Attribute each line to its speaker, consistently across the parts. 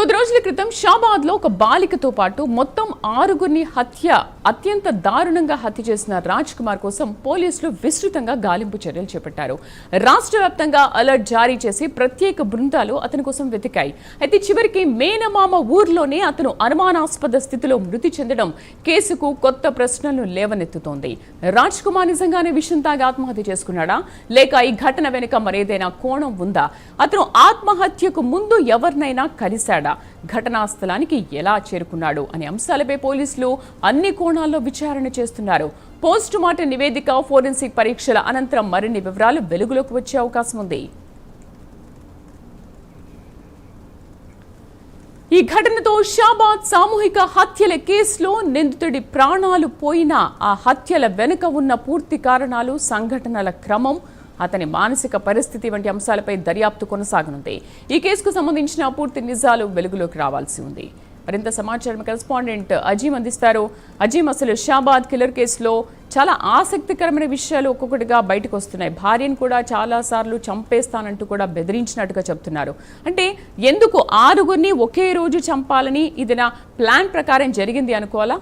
Speaker 1: కొద్ది రోజుల క్రితం షాబాద్ లో ఒక బాలికతో పాటు మొత్తం 6గురిని అత్యంత దారుణంగా హత్య చేసిన రాజ్ కుమార్ కోసం పోలీసులు విస్తృతంగా గాలింపు చర్యలు చేపట్టారు. రాష్ట్ర వ్యాప్తంగా అలర్ట్ జారీ చేసి ప్రత్యేక బృందాలు అతని కోసం వెతికాయి. అయితే చివరికి మేనమామ ఊర్లోనే అతను అనుమానాస్పద స్థితిలో మృతి చెందడం కేసుకు కొత్త ప్రశ్నలను లేవనెత్తుతోంది. రాజ్ కుమార్ నిజంగానే విషం తాగి ఆత్మహత్య చేసుకున్నాడా, లేక ఈ ఘటన వెనుక మరేదైనా కోణం ఉందా? అతను ఆత్మహత్యకు ముందు ఎవరినైనా కలిశాడా? ఘటనా స్థలానికి ఎలా చేరుకున్నాడు అనే అంశాలపై పోలీసులు అన్ని కోణాల్లో విచారణ చేస్తున్నారు. పోస్ట్ మార్టం నివేదిక, ఫోరెన్సిక్ పరీక్షల అనంతరం మరిన్ని వివరాలు వెలుగులోకి వచ్చే అవకాశం ఉంది. ఈ ఘటనతో షాబాద్ సామూహిక హత్యల కేసులో నిందితుడి ప్రాణాలు పోయినా ఆ హత్యల వెనుక ఉన్న పూర్తి కారణాలు, సంఘటనల క్రమం, అతని మానసిక పరిస్థితి వంటి అంశాలపై దర్యాప్తు కొనసాగనుంది. ఈ కేసుకు సంబంధించిన పూర్తి నిజాలు వెలుగులోకి రావాల్సి ఉంది. మరింత సమాచారం కరెస్పాండెంట్ అజీం అందిస్తారు. అజీం, అసలు షాబాద్ కిల్లర్ కేసులో చాలా ఆసక్తికరమైన విషయాలు ఒక్కొక్కటిగా బయటకు వస్తున్నాయి. భార్యను కూడా చాలా సార్లు చంపేస్తానంటూ కూడా బెదిరించినట్టుగా చెప్తున్నారు. అంటే ఎందుకు 6గురిని ఒకే రోజు చంపాలని ఇది నా ప్లాన్ ప్రకారం జరిగింది అనుకోవాలా?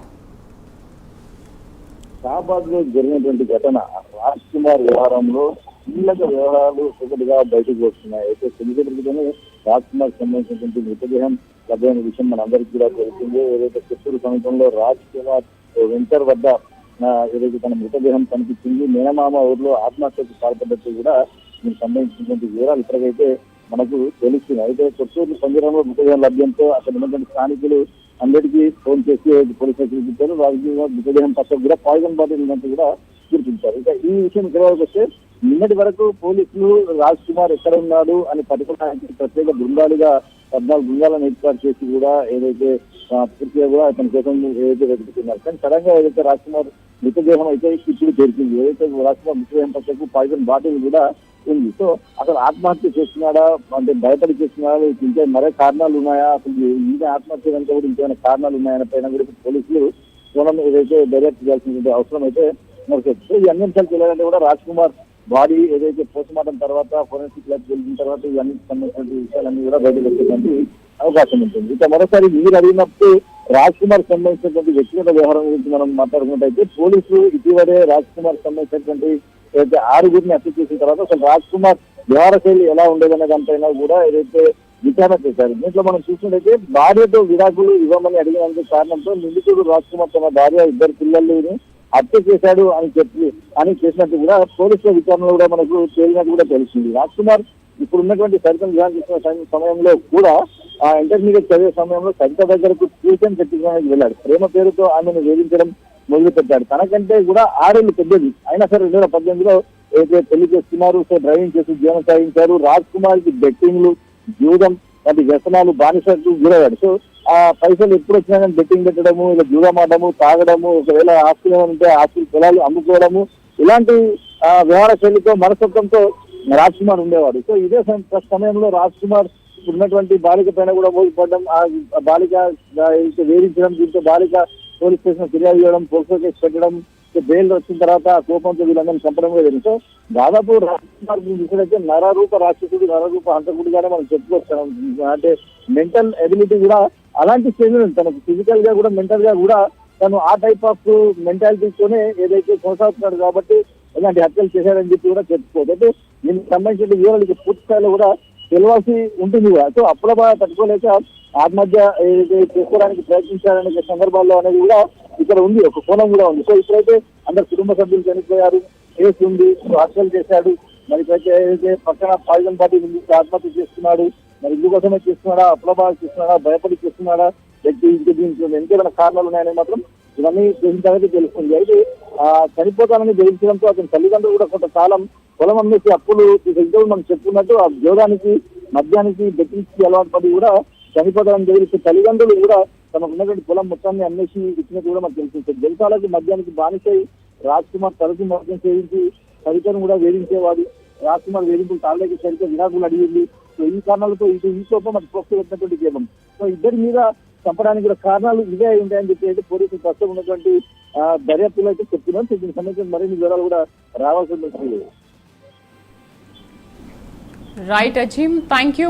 Speaker 2: షాబాద్ లో జరిగినటువంటి ఘటన రాజ్ కుమార్ వ్యవహారంలో కీలక వ్యవహారాలు ఒకటిగా బయటకు వస్తున్నాయి. అయితే తొమ్మిదినే రాజ్ కుమార్ సంబంధించినటువంటి మృతదేహం లభ్యమైన విషయం మనందరికీ కూడా తెలిసిందే. ఏదైతే చిత్తూరు సమీపంలో రాజ్ కుమార్ వెంచర్ వద్ద ఏదైతే తన మృతదేహం కనిపించింది, మేనమామ ఊర్లో ఆత్మహత్యకు పాల్పడ్డట్టు కూడా దీనికి సంబంధించినటువంటి వివరాలు ఇప్పటికైతే మనకు తెలుస్తుంది. అయితే చిత్తూరు పంజరంలో మృతదేహం లభ్యంతో అక్కడ ఉన్నటువంటి స్థానికులు అందరికీ ఫోన్ చేసి పోలీసులు చూపించారు. వారికి మృతదేహం పక్కకు కూడా పాయిజన్ బాటిల్ ఉన్నట్టు కూడా గుర్తించారు. ఇక ఈ విషయం ఇక్కడికి వస్తే నిన్నటి వరకు పోలీసులు రాజ్ కుమార్ ఎక్కడ ఉన్నాడు అని పట్టుకోవడానికి ప్రత్యేక బృందాలుగా 14 బృందాలను ఏర్పాటు చేసి కూడా ఏదైతే పూర్తిగా కూడా అతని కోసం ఏదైతే వెతుకుతున్నారు. కానీ సడన్ గా ఏదైతే రాజ్ కుమార్ మృతదేహం అయితే ఇప్పుడు చేరుకుంది. ఏదైతే రాజ్ కుమార్ మృతదేహం పక్కకు పాయిజన్ బాటిల్ కూడా ఉంది. సో అసలు ఆత్మహత్య చేస్తున్నాడా, అంటే భయపడి చేస్తున్నాడా, ఇంకా మరే కారణాలు ఉన్నాయా, అసలు ఈయన ఆత్మహత్య కనుక కూడా ఇంకేమైనా కారణాలు ఉన్నాయన్న పైన కూడా పోలీసులు కోణం ఏదైతే దర్యాప్తు చేయాల్సిన అవసరం అయితే నడుస్తుంది. ఈ అన్ని అంశాలు తెలియాలంటే కూడా రాజ్ కుమార్ బాడీ ఏదైతే పోస్ట్ మార్టం తర్వాత ఫోరెన్సిక్ ల్యాబ్ వెళ్ళిన తర్వాత ఇవన్నీ సంబంధించిన విషయాలన్నీ కూడా బయటకు వచ్చేటువంటి అవకాశం ఉంటుంది. ఇక మరోసారి మీరు అడిగినప్పుడు రాజ్ కుమార్ సంబంధించినటువంటి వ్యక్తిగత వ్యవహారం గురించి మనం మాట్లాడుకున్నట్టయితే పోలీసులు ఇటీవలే రాజ్ కుమార్ సంబంధించినటువంటి ఏదైతే 6గురిని హత్య చేసిన తర్వాత అసలు రాజ్ కుమార్ వ్యవహార శైలి ఎలా ఉండేదనే దానిపైన కూడా ఏదైతే విచారణ చేశారు. దీంట్లో మనం చూసినట్టయితే భార్యతో విడాకులు ఇవ్వమని అడిగినందుకు కారణంతో నిందితుడు రాజ్ కుమార్ తన భార్య 2 పిల్లల్ని హత్య చేశాడు అని చేసినట్టు కూడా పోలీసుల విచారణలో కూడా మనకు తేలినట్టు కూడా తెలిసింది. రాజ్ కుమార్ ఇప్పుడు ఉన్నటువంటి సరితం ధ్యానం చేసిన సమయంలో కూడా ఇంటర్మీడియట్ చదివే సమయంలో సరిత దగ్గరకు ట్యూషన్ పెట్టించడానికి వెళ్ళాడు. ప్రేమ పేరుతో ఆమెను వేధించడం మొదలు పెట్టాడు. తనకంటే కూడా 6 ఏళ్ళు పెద్దది అయినా సరే 2018లో ఏదైతే పెళ్లి చేస్తున్నారు, సో డ్రైవింగ్ చేసి జీవనం సాగించారు. రాజ్ కుమార్ కి బెట్టింగ్లు, జూదం వంటి వ్యసనాలు, బానిసకు గురయ్యాడు. సో ఆ పైసలు ఎప్పుడు వచ్చినా బెట్టింగ్ పెట్టడము, ఇలా జూదం ఆడము, తాగడము, ఒకవేళ ఆస్తులు ఉంటే ఆస్తులు పొలాలు అమ్ముకోవడము, ఇలాంటి వ్యవహార శైలితో మనస్తత్వంతో రాజ్ కుమార్ ఉండేవాడు. సో ఇదే సమయంలో రాజ్ కుమార్ ఉన్నటువంటి బాలిక పైన కూడా మోసపడడం, ఆ బాలిక వేధించడం, దీంతో బాలిక పోలీస్ స్టేషన్ ఫిర్యాదు చేయడం, పోక్సో కేసు పెట్టడం, బెయిల్ వచ్చిన తర్వాత కోపంతో వీళ్ళందరినీ చంపడం కూడా జరిగింది. సో దాదాపు రాజ్ కుమార్ చూసినట్లయితే నరరూప రాక్షసుడు, నరరూప హంతకుడిగానే మనం చెప్పుకొస్తాం. అంటే మెంటల్ ఎబిలిటీ కూడా అలాంటి స్టేజ్ లో తనకు ఫిజికల్ గా కూడా మెంటల్ గా కూడా తను ఆ టైప్ ఆఫ్ మెంటాలిటీతోనే ఏదైతే కొనసాగుతున్నాడు కాబట్టి ఇలాంటి హత్యలు చేశాడని చెప్పి కూడా చెప్పుకోవచ్చు. అంటే దీనికి సంబంధించిన వివరాలు పూర్తి స్థాయిలో కూడా తెలియాల్సి ఉంటుంది కూడా. సో అప్పుల బాగా తట్టుకోలేక ఆత్మహత్య చేసుకోవడానికి ప్రయత్నించాలనే సందర్భాల్లో అనేది కూడా ఇక్కడ ఉంది, ఒక కోణం కూడా ఉంది. సో ఇప్పుడైతే అందరు కుటుంబ సభ్యులు చనిపోయారు, కేసు ఉంది, హత్యలు చేశాడు, మరి ఏదైతే పక్కన పాయిజన్ పార్టీ ఉంది, ఆత్మహత్య చేస్తున్నాడు, మరి ఇల్లు కోసమే చేస్తున్నాడా, అప్పుల బాగా చేస్తున్నాడా, భయపడి చేస్తున్నాడా, దీనికి ఎంతేమైనా కారణాలు ఉన్నాయని మాత్రం ఇవన్నీ గ్రహించాలని తెలుస్తుంది. అయితే చనిపోతానని గ్రహించడంతో అతని తల్లిదండ్రులు కూడా కొంతకాలం పొలం అమ్మేసి అప్పులు మనం చెప్పుకున్నట్టు ఆ జోదానికి, మద్యానికి, బెట్టింగ్కి అలవాటు పడి కూడా చనిపోతారని తెలిస్తే తల్లిదండ్రులు కూడా తమకు ఉన్నటువంటి పొలం మొత్తాన్ని అమ్మేసి ఇచ్చినట్టు కూడా మనకు తెలుస్తుంది. జలసాలకి, మద్యానికి బానిసై రాజ్ కుమార్ తరచు మద్యం సేవించి సరితను కూడా వేధించేవాడు. రాజ్ కుమార్ వేధింపులు తాళ్ళకి సరిత విడాకులు అడిగింది. సో ఈ కారణాలతో ఈ కోపం మనకు ప్రోత్సహించినటువంటి కేవలం సో ఇద్దరి మీద చంపడానికి కూడా కారణాలు ఇవే అయి ఉంటాయని చెప్పి అయితే పోలీసులు ప్రస్తుతం ఉన్నటువంటి దర్యాప్తులో అయితే చెప్తున్నాం. దీనికి సంబంధించిన మరిన్ని వివరాలు కూడా రావాల్సి ఉంటుంది.
Speaker 1: Right Azeem, thank you.